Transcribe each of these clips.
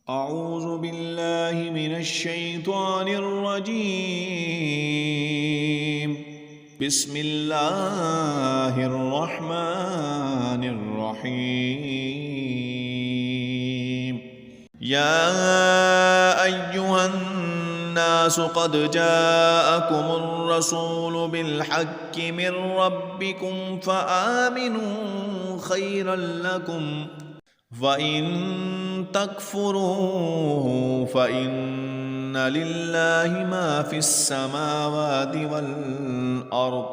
أعوذ بالله من الشيطان الرجيم. بسم الله الرحمن الرحيم. يا أيها الناس قد جاءكم الرسول بالحق من ربكم فآمنوا خيرا لكم، وإن تكفروا فإن لله ما في السماوات والأرض،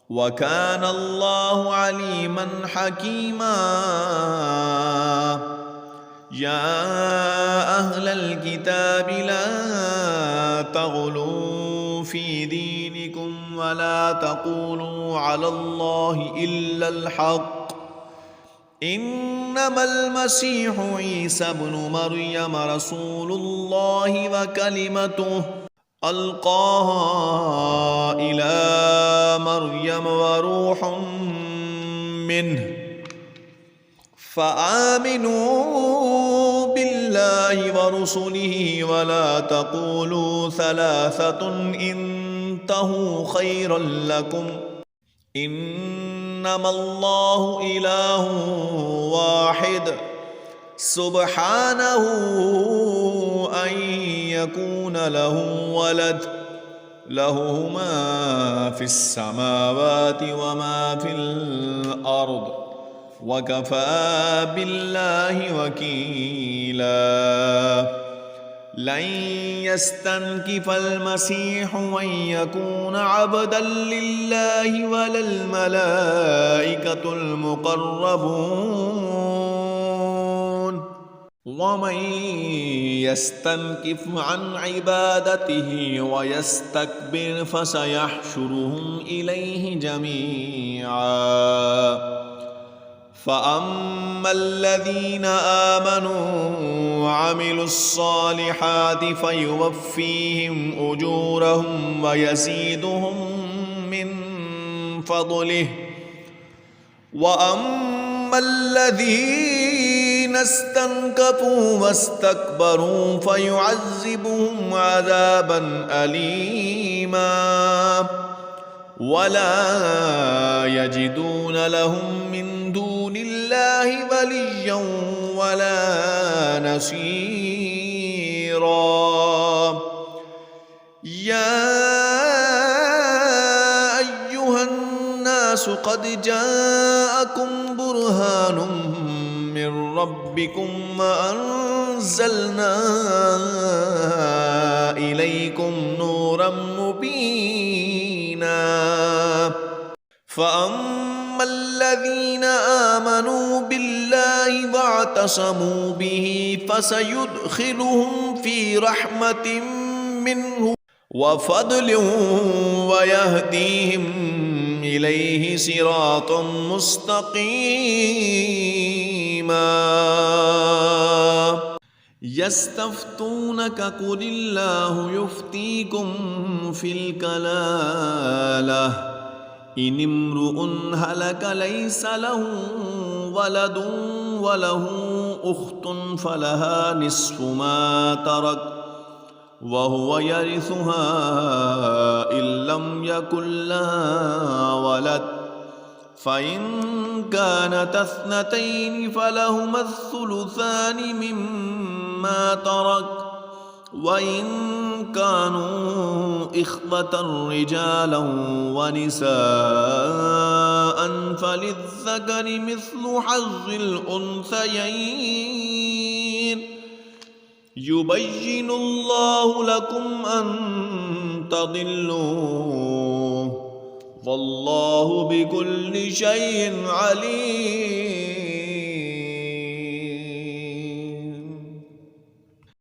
وكان الله عليما حكيما. يا أهل الكتاب لا تغلوا في دينكم ولا تقولوا على الله إلا الحق، إنما المسيح عيسى ابن مريم رسول الله وكلمته ألقاها إلى مريم وروح منه، فآمنوا بالله ورسله ولا تقولوا ثلاثة انتهوا خيرا لكم، إنما الله إله واحد سبحانه أن يكون له ولد، له ما في السماوات وما في الأرض، وكفى بالله وكيلا. لن يستنكف المسيح أن يكون عبدا لله ولا الملائكة المقربون، ومن يستنكف عن عبادته ويستكبر فسيحشرهم إليه جميعا. فأما الذين آمنوا وعملوا الصالحات فيوفيهم أجورهم ويزيدهم من فضله، وأما الذين استنكفوا واستكبروا فيعذبهم عذابا أليما، ولا يجدون لهم من دون الله وليا ولا نصيرا. يا أيها الناس قد جاءكم برهان من ربكم وأنزلنا إليكم نورا مبينا. فأما الذين آمنوا بالله واعتصموا به فسيدخلهم في رحمة منه وفضل ويهديهم إليه صراطا مستقيما. يستفتونك قل الله يفتيكم في الكلالة، إن امرؤ هلك ليس له ولد وله أخت فلها نصف ما ترك وهو يرثها إن لم يكن لها ولد، فإن كانت اثنتين فلهما الثلثان مما ترك، وإن كانوا إخوة رجالا ونساء فللذكر مثل حظ الأنثيين. يبين الله لكم أن تضلوا، والله بكل شيء عليم.